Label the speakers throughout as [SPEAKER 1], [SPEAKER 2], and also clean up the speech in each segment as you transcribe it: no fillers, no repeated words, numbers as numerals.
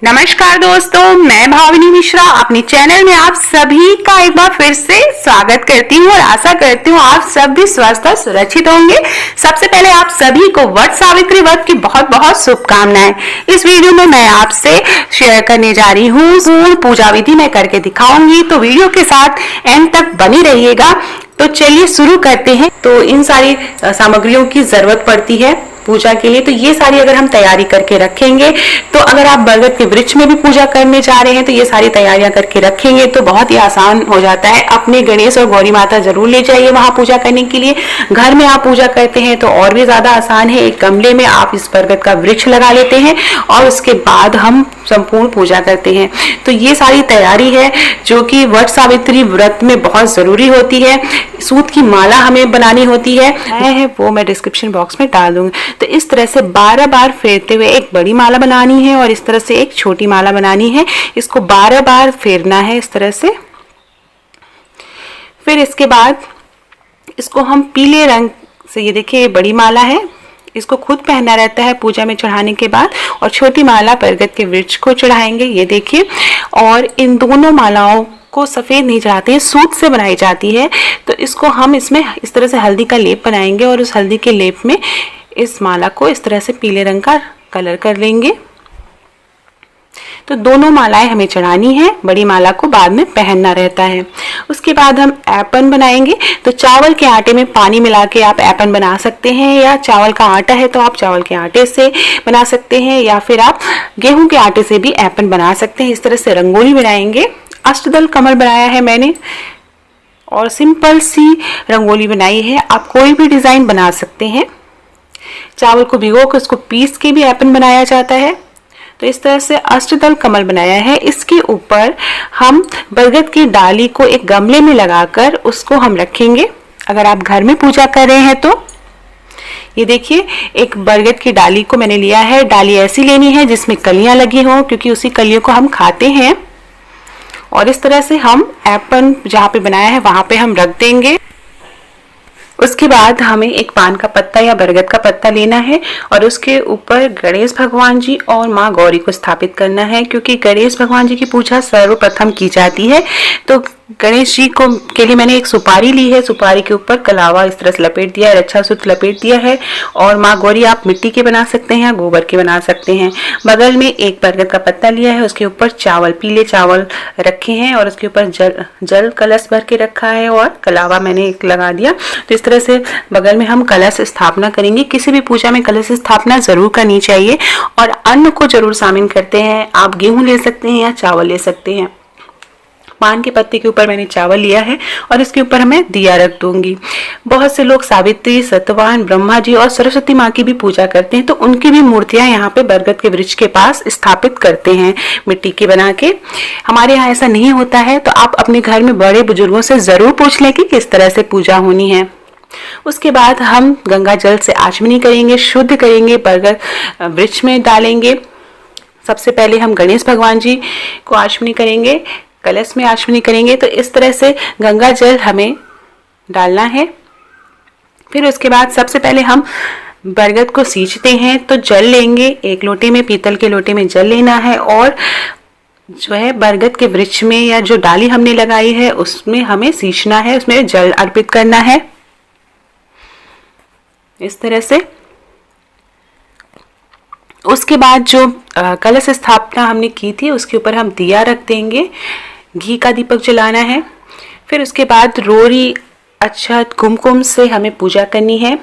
[SPEAKER 1] नमस्कार दोस्तों, मैं भाविनी मिश्रा अपने चैनल में आप सभी का एक बार फिर से स्वागत करती हूँ और आशा करती हूँ आप सब भी स्वस्थ और सुरक्षित होंगे। सबसे पहले आप सभी को वट सावित्री व्रत की बहुत बहुत शुभकामनाएं। इस वीडियो में मैं आपसे शेयर करने जा रही हूँ पूजा विधि मैं करके दिखाऊंगी, तो वीडियो के साथ एंड तक बनी रहिएगा। तो चलिए शुरू करते हैं। तो इन सारी सामग्रियों की जरूरत पड़ती है पूजा के लिए, तो ये सारी अगर हम तैयारी करके रखेंगे तो अगर आप बरगद के वृक्ष में भी पूजा करने जा रहे हैं तो ये सारी तैयारियां करके रखेंगे तो बहुत ही आसान हो जाता है। अपने गणेश और गौरी माता जरूर ले जाइए वहां पूजा करने के लिए। घर में आप पूजा करते हैं तो और भी ज्यादा आसान है। एक गमले में आप इस बरगद का वृक्ष लगा लेते हैं और उसके बाद हम संपूर्ण पूजा करते हैं। तो ये सारी तैयारी है जो कि वट सावित्री व्रत में बहुत जरूरी होती है। सूत की माला हमें बनानी होती है वो मैं डिस्क्रिप्शन बॉक्स में डाल दूंगी। तो इस तरह से 12 बार फेरते हुए एक बड़ी माला बनानी है और इस तरह से एक छोटी माला बनानी है। इसको 12 बार फेरना है इस तरह से। फिर इसके बाद इसको हम पीले रंग से, ये देखिए ये बड़ी माला है, इसको खुद पहनना रहता है पूजा में चढ़ाने के बाद, और छोटी माला बरगद के वृक्ष को चढ़ाएंगे, ये देखिए। और इन दोनों मालाओं को सफेद नहीं चढ़ाते हैं, सूत से बनाई जाती है। तो इसको हम इसमें इस तरह से हल्दी का लेप बनाएंगे और उस हल्दी के लेप में इस माला को इस तरह से पीले रंग का कलर कर लेंगे। तो दोनों मालाएं हमें चढ़ानी है, बड़ी माला को बाद में पहनना रहता है। उसके बाद हम ऐपन बनाएंगे। तो चावल के आटे में पानी मिला के आप ऐपन बना सकते हैं, या चावल का आटा है तो आप चावल के आटे से बना सकते हैं, या फिर आप गेहूं के आटे से भी ऐपन बना सकते हैं। इस तरह से रंगोली बनाएंगे। अष्टदल कमल बनाया है मैंने और सिंपल सी रंगोली बनाई है। आप कोई भी डिजाइन बना सकते हैं। चावल को भिगो कर उसको पीस के भी ऐपन बनाया जाता है। तो इस तरह से अष्टदल कमल बनाया है। इसके ऊपर हम बरगद की डाली को एक गमले में लगाकर उसको हम रखेंगे। अगर आप घर में पूजा कर रहे हैं तो ये देखिए एक बरगद की डाली को मैंने लिया है। डाली ऐसी लेनी है जिसमें कलियां लगी हों, क्योंकि उसी कलियों को हम खाते हैं। और इस तरह से हम ऐपन जहाँ पे बनाया है वहां पे हम रख देंगे। उसके बाद हमें एक पान का पत्ता या बरगद का पत्ता लेना है और उसके ऊपर गणेश भगवान जी और माँ गौरी को स्थापित करना है, क्योंकि गणेश भगवान जी की पूजा सर्वप्रथम की जाती है। तो गणेश जी को के लिए मैंने एक सुपारी ली है। सुपारी के ऊपर कलावा इस तरह से लपेट दिया है, अच्छा सूत लपेट दिया है। और माँ गौरी आप मिट्टी के बना सकते हैं, गोबर के बना सकते हैं। बगल में एक बरगद का पत्ता लिया है, उसके ऊपर चावल, पीले चावल रखे हैं और उसके ऊपर जल कलश भर के रखा है और कलावा मैंने एक लगा दिया। तो इस तरह से बगल में हम कलश स्थापना करेंगे। किसी भी पूजा में कलश स्थापना जरूर करनी चाहिए। और अन्न को जरूर शामिल करते हैं। आप गेहूं ले सकते हैं या चावल ले सकते हैं। पान के पत्ते के ऊपर मैंने चावल लिया है और इसके ऊपर मैं दिया रख दूंगी। बहुत से लोग सावित्री, सत्यवान, ब्रह्मा जी और सरस्वती माँ की भी पूजा करते हैं, तो उनकी भी मूर्तियां यहाँ पे बरगद के वृक्ष के पास स्थापित करते हैं मिट्टी की बना के। हमारे यहाँ ऐसा नहीं होता है, तो आप अपने घर में बड़े बुजुर्गों से जरूर पूछ लें कि किस तरह से पूजा होनी है। उसके बाद हम गंगा जल से आचमनी करेंगे, शुद्ध करेंगे, बरगद वृक्ष में डालेंगे। सबसे पहले हम गणेश भगवान जी को आचमनी करेंगे, कलश में आचमनी करेंगे। तो इस तरह से गंगा जल हमें डालना है। फिर उसके बाद सबसे पहले हम बरगद को सींचते हैं। तो जल लेंगे, एक लोटे में, पीतल के लोटे में जल लेना है और जो है बरगद के वृक्ष में या जो डाली हमने लगाई है उसमें हमें सींचना है, उसमें जल अर्पित करना है इस तरह से। उसके बाद जो कलश स्थापना हमने की थी उसके ऊपर हम दिया रख देंगे, घी का दीपक जलाना है। फिर उसके बाद रोरी, अक्षत, कुमकुम से हमें पूजा करनी है।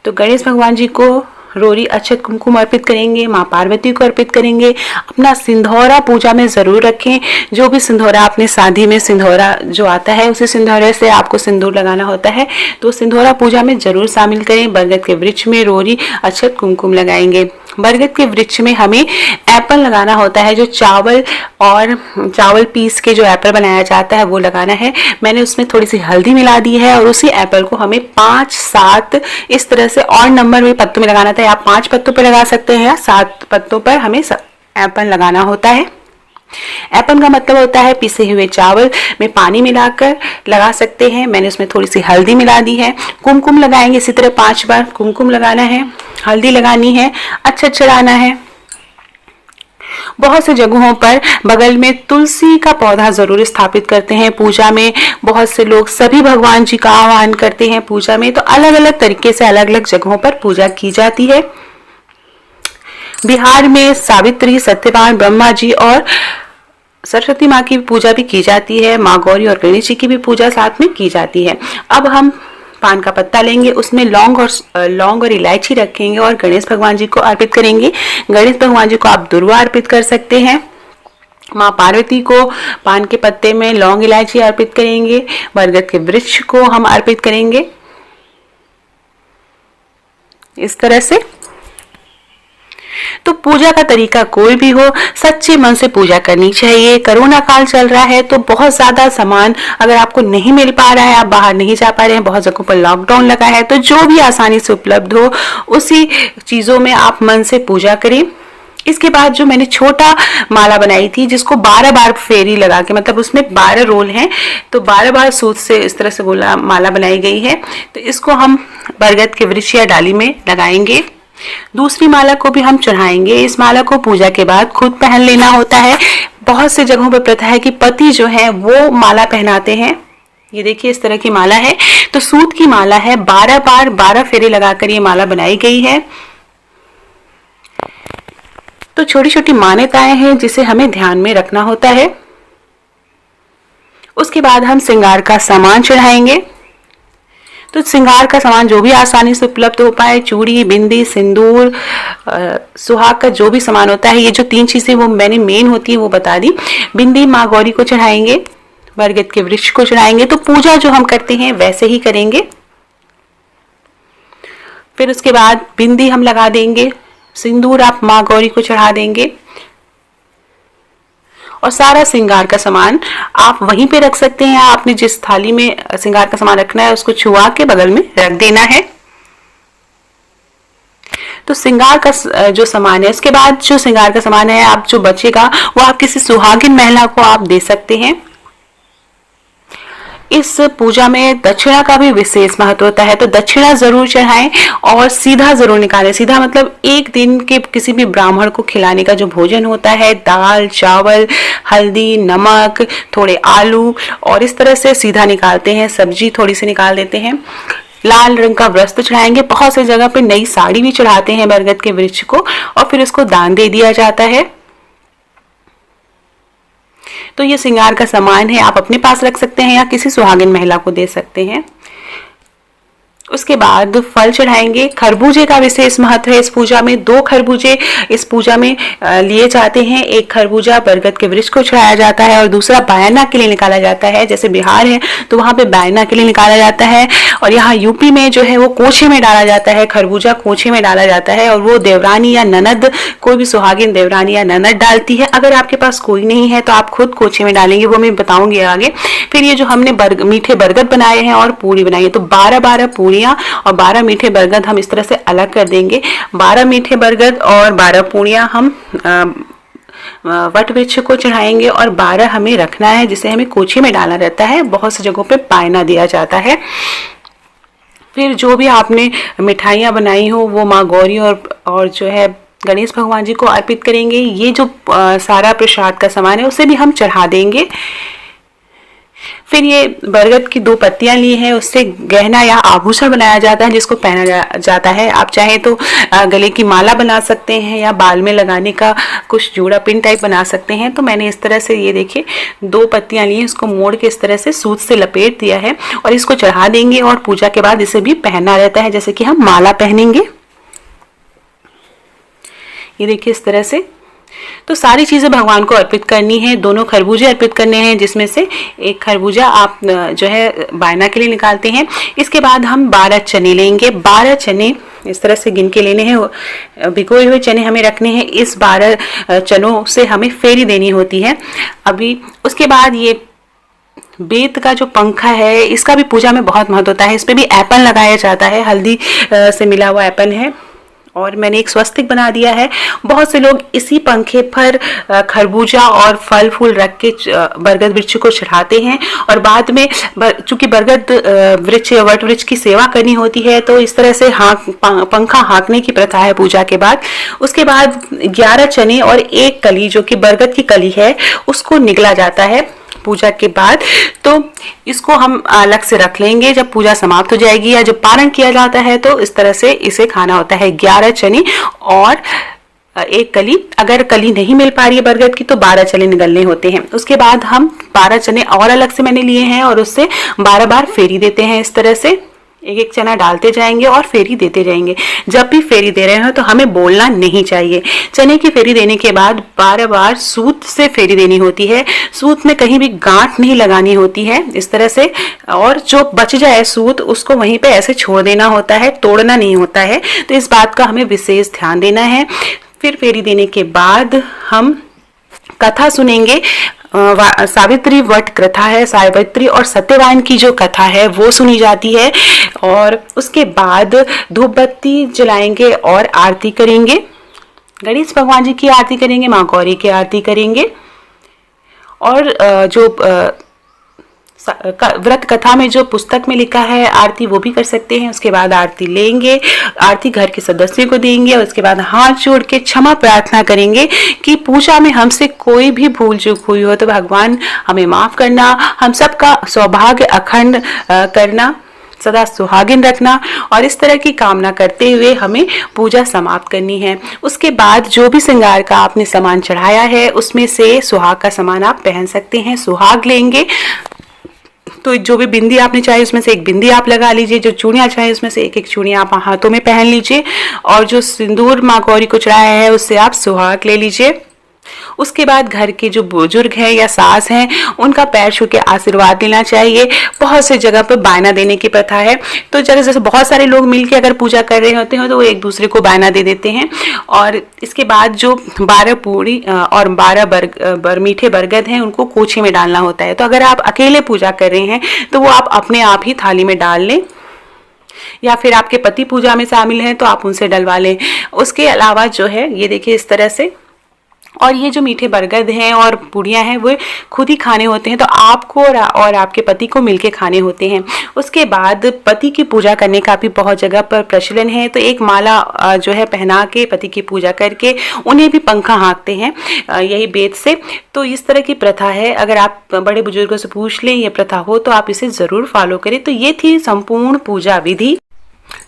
[SPEAKER 1] तो गणेश भगवान जी को रोरी, अक्षत, कुमकुम अर्पित करेंगे, माँ पार्वती को अर्पित करेंगे। अपना सिंधौरा पूजा में जरूर रखें। जो भी सिंधौरा अपने शादी में सिंधौरा जो आता है उसी सिंधौरे से आपको सिंदूर लगाना होता है, तो सिंधौरा पूजा में जरूर शामिल करें। बरगद के वृक्ष में रोरी, अक्षत, कुमकुम लगाएंगे। बरगद के वृक्ष में हमें एप्पल लगाना होता है, जो चावल पीस के जो एप्पल बनाया जाता है वो लगाना है। मैंने उसमें थोड़ी सी हल्दी मिला दी है और उसी एप्पल को हमें 5-7 इस तरह से और नंबर में पत्तों में लगाना था। आप 5 पत्तों पर लगा सकते हैं या 7 पत्तों पर हमें एप्पल लगाना होता है। एप्पल का मतलब होता है पिसे हुए चावल में पानी मिलाकर लगा सकते हैं। मैंने उसमें थोड़ी सी हल्दी मिला दी है। कुमकुम लगाएंगे, इसी तरह 5 बार कुमकुम लगाना है, हल्दी लगानी है, अच्छा चढ़ाना है। बहुत से जगहों पर बगल में तुलसी का पौधा जरूर स्थापित करते हैं। पूजा में बहुत से लोग सभी भगवान जी का आह्वान करते हैं पूजा में, तो अलग अलग तरीके से अलग अलग जगहों पर पूजा की जाती है। बिहार में सावित्री, सत्यवान, ब्रह्मा जी और सरस्वती माँ की पूजा भी की जाती है। माँ गौरी और गणेश जी की भी पूजा साथ में की जाती है। अब हम पान का पत्ता लेंगे, उसमें लौंग और इलायची रखेंगे और गणेश भगवान जी को अर्पित करेंगे। गणेश भगवान जी को आप दुर्वा अर्पित कर सकते हैं। माँ पार्वती को पान के पत्ते में लौंग इलायची अर्पित करेंगे। बरगद के वृक्ष को हम अर्पित करेंगे इस तरह से। तो पूजा का तरीका कोई भी हो, सच्चे मन से पूजा करनी चाहिए। कोरोना काल चल रहा है तो बहुत ज्यादा सामान अगर आपको नहीं मिल पा रहा है, आप बाहर नहीं जा पा रहे हैं, बहुत जगहों पर लॉकडाउन लगा है, तो जो भी आसानी से उपलब्ध हो उसी चीजों में आप मन से पूजा करें। इसके बाद जो मैंने छोटा माला बनाई थी जिसको 12 बार फेरी लगा के, मतलब उसमें 12 रोल हैं, तो 12 बार सूत से इस तरह से गोला माला बनाई गई है, तो इसको हम बरगद के वृक्ष या डाली में लगाएंगे। दूसरी माला को भी हम चढ़ाएंगे। इस माला को पूजा के बाद खुद पहन लेना होता है। बहुत से जगहों पर प्रथा है कि पति जो है वो माला पहनाते हैं। ये देखिए इस तरह की माला है, तो सूत की माला है, 12 बार 12 फेरे लगाकर ये माला बनाई गई है। तो छोटी छोटी मान्यताएं हैं जिसे हमें ध्यान में रखना होता है। उसके बाद हम श्रृंगार का सामान चढ़ाएंगे। तो श्रृंगार का सामान जो भी आसानी से उपलब्ध हो पाए, चूड़ी, बिंदी, सिंदूर, सुहाग का जो भी सामान होता है, ये जो 3 चीजें वो मैंने मेन होती है वो बता दी। बिंदी माँ गौरी को चढ़ाएंगे, बरगद के वृक्ष को चढ़ाएंगे। तो पूजा जो हम करते हैं वैसे ही करेंगे। फिर उसके बाद बिंदी हम लगा देंगे, सिंदूर आप माँ गौरी को चढ़ा देंगे और सारा श्रृंगार का सामान आप वहीं पे रख सकते हैं। आपने जिस थाली में श्रृंगार का सामान रखना है उसको छुआ के बगल में रख देना है। तो श्रृंगार का जो सामान है, उसके बाद जो श्रृंगार का सामान है आप जो बचेगा वो आप किसी सुहागिन महिला को आप दे सकते हैं। इस पूजा में दक्षिणा का भी विशेष महत्व होता है, तो दक्षिणा जरूर चढ़ाएं और सीधा जरूर निकालें। सीधा मतलब एक दिन के किसी भी ब्राह्मण को खिलाने का जो भोजन होता है, दाल, चावल, हल्दी, नमक, थोड़े आलू और इस तरह से सीधा निकालते हैं। सब्जी थोड़ी सी निकाल देते हैं। लाल रंग का वस्त्र चढ़ाएंगे। बहुत सी जगह पे नई साड़ी भी चढ़ाते हैं बरगद के वृक्ष को और फिर उसको दान दे दिया जाता है। तो ये श्रृंगार का सामान है, आप अपने पास रख सकते हैं या किसी सुहागिन महिला को दे सकते हैं। उसके बाद फल चढ़ाएंगे। खरबूजे का विशेष महत्व है इस पूजा में। 2 खरबूजे इस पूजा में लिए जाते हैं। एक खरबूजा बरगद के वृक्ष को चढ़ाया जाता है और दूसरा बायना के लिए निकाला जाता है। जैसे बिहार है तो वहां पे बायना के लिए निकाला जाता है और यहाँ यूपी में जो है वो कोछे में डाला जाता है। खरबूजा कोछे में डाला जाता है और वो देवरानी या ननद, कोई भी सुहागिन देवरानी या ननद डालती है। अगर आपके पास कोई नहीं है तो आप खुद कोछे में डालेंगे, वो मैं बताऊंगी आगे। फिर ये जो हमने मीठे बरगद बनाए हैं और पूरी बनाई है, तो 12 पूरी और 12 मीठे बरगद हम इस तरह से अलग कर देंगे। 12 मीठे बरगद और 12 पूड़ियां हम वट वृक्ष को चढ़ाएंगे और 12 हमें रखना है जिसे हमें कोछे में डालना रहता है। बहुत सी जगहों पे पायना दिया जाता है। फिर जो भी आपने मिठाइयाँ बनाई हो वो माँ गौरी और जो है गणेश भगवान जी को अर्पित करेंगे। ये जो सारा प्रसाद का सामान है उसे भी हम चढ़ा देंगे। फिर ये बरगद की 2 पत्तियां ली हैं, उससे गहना या आभूषण बनाया जाता है जिसको पहना जाता है। आप चाहे तो गले की माला बना सकते हैं या बाल में लगाने का कुछ जूड़ा पिन टाइप बना सकते हैं। तो मैंने इस तरह से ये देखिए 2 पत्तियां ली हैं, इसको मोड़ के इस तरह से सूत से लपेट दिया है और इसको चढ़ा देंगे और पूजा के बाद इसे भी पहनना रहता है जैसे कि हम माला पहनेंगे। ये देखिए इस तरह से। तो सारी चीजें भगवान को अर्पित करनी है। 2 खरबूजे अर्पित करने हैं जिसमें से एक खरबूजा आप जो है बायना के लिए निकालते हैं। इसके बाद हम 12 चने लेंगे। 12 चने इस तरह से गिन के लेने हैं। भिगोए हुए चने हमें रखने हैं। इस 12 चनों से हमें फेरी देनी होती है। अभी उसके बाद ये बेत का जो पंखा है इसका भी पूजा में बहुत महत्व होता है। इस पे भी एप्पल लगाया जाता है, हल्दी से मिला हुआ एप्पल है और मैंने एक स्वस्तिक बना दिया है। बहुत से लोग इसी पंखे पर खरबूजा और फल फूल रख के बरगद वृक्ष को चढ़ाते हैं और बाद में चूंकि बरगद वृक्ष वट वृक्ष की सेवा करनी होती है तो इस तरह से पंखा हाँकने की प्रथा है पूजा के बाद। उसके बाद 11 चने और एक कली जो कि बरगद की कली है उसको निगला जाता है पूजा के बाद। तो इसको हम अलग से रख लेंगे जब पूजा समाप्त हो जाएगी या जब पारण किया जाता है तो इस तरह से इसे खाना होता है। 11 चने और एक कली, अगर कली नहीं मिल पा रही है बरगद की तो 12 चने निगलने होते हैं। उसके बाद हम 12 चने और अलग से मैंने लिए हैं और उससे 12 बार फेरी देते हैं। इस तरह से एक एक चना डालते जाएंगे और फेरी देते जाएंगे। जब भी फेरी दे रहे हो तो हमें बोलना नहीं चाहिए। चने की फेरी देने के बाद 12 बार सूत से फेरी देनी होती है। सूत में कहीं भी गांठ नहीं लगानी होती है इस तरह से, और जो बच जाए सूत उसको वहीं पे ऐसे छोड़ देना होता है, तोड़ना नहीं होता है। तो इस बात का हमें विशेष ध्यान देना है। फिर फेरी देने के बाद हम कथा सुनेंगे। सावित्री वट कथा है, सावित्री और सत्यवान की जो कथा है वो सुनी जाती है। और उसके बाद धूप बत्ती जलाएंगे और आरती करेंगे। गणेश भगवान जी की आरती करेंगे, माँ गौरी की आरती करेंगे और जो व्रत कथा में जो पुस्तक में लिखा है आरती वो भी कर सकते हैं। उसके बाद आरती लेंगे, आरती घर के सदस्यों को देंगे और उसके बाद हाथ जोड़ के क्षमा प्रार्थना करेंगे कि पूजा में हमसे कोई भी भूल चूक हुई हो तो भगवान हमें माफ करना, हम सबका सौभाग्य अखंड करना, सदा सुहागिन रखना, और इस तरह की कामना करते हुए हमें पूजा समाप्त करनी है। उसके बाद जो भी श्रृंगार का आपने सामान चढ़ाया है उसमें से सुहाग का सामान आप पहन सकते हैं। सुहाग लेंगे तो जो भी बिंदी आपने चाहे उसमें से एक बिंदी आप लगा लीजिए, जो चूड़ियाँ चाहे उसमें से एक एक चूड़ियाँ आप हाथों में पहन लीजिए और जो सिंदूर माँ गौरी को चढ़ाया है उससे आप सुहाग ले लीजिए। उसके बाद घर के जो बुजुर्ग हैं या सास हैं उनका पैर छू के आशीर्वाद लेना चाहिए। बहुत से जगह पर बायना देने की प्रथा है, तो जैसे बहुत सारे लोग मिलकर अगर पूजा कर रहे होते हैं तो वो एक दूसरे को बायना दे देते हैं। और इसके बाद जो 12 पूरी और 12 मीठे बरगद हैं उनको कोछे में डालना होता है। तो अगर आप अकेले पूजा कर रहे हैं तो वो आप अपने आप ही थाली में डाल लें, या फिर आपके पति पूजा में शामिल हैं तो आप उनसे डलवा लें। उसके अलावा जो है ये देखिए इस तरह से, और ये जो मीठे बरगद हैं और पूड़ियाँ हैं वो खुद ही खाने होते हैं, तो आपको और आपके पति को मिलके खाने होते हैं। उसके बाद पति की पूजा करने का भी बहुत जगह पर प्रचलन है, तो एक माला जो है पहना के पति की पूजा करके उन्हें भी पंखा हाँकते हैं यही बेद से। तो इस तरह की प्रथा है, अगर आप बड़े बुजुर्गों से पूछ लें ये प्रथा हो तो आप इसे ज़रूर फॉलो करें। तो ये थी संपूर्ण पूजा विधि।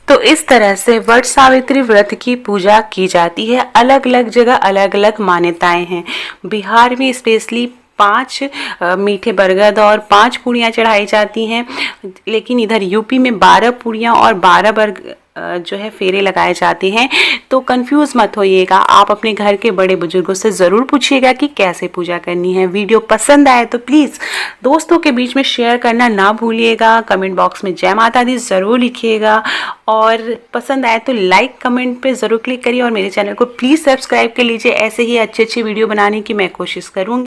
[SPEAKER 1] तो इस तरह से वट सावित्री व्रत की पूजा की जाती है। अलग अलग जगह अलग अलग मान्यताएं हैं। बिहार में स्पेशली 5 मीठे बरगद और 5 पूड़ियाँ चढ़ाई जाती हैं, लेकिन इधर यूपी में 12 पूड़ियाँ और 12 जो है फेरे लगाए जाते हैं। तो कंफ्यूज मत होइएगा, आप अपने घर के बड़े बुजुर्गों से ज़रूर पूछिएगा कि कैसे पूजा करनी है। वीडियो पसंद आए तो प्लीज़ दोस्तों के बीच में शेयर करना ना भूलिएगा। कमेंट बॉक्स में जय माता दी ज़रूर लिखिएगा और पसंद आए तो लाइक कमेंट पे ज़रूर क्लिक करिए और मेरे चैनल को प्लीज़ सब्सक्राइब कर लीजिए। ऐसे ही अच्छी अच्छी वीडियो बनाने की मैं कोशिश करूँगी।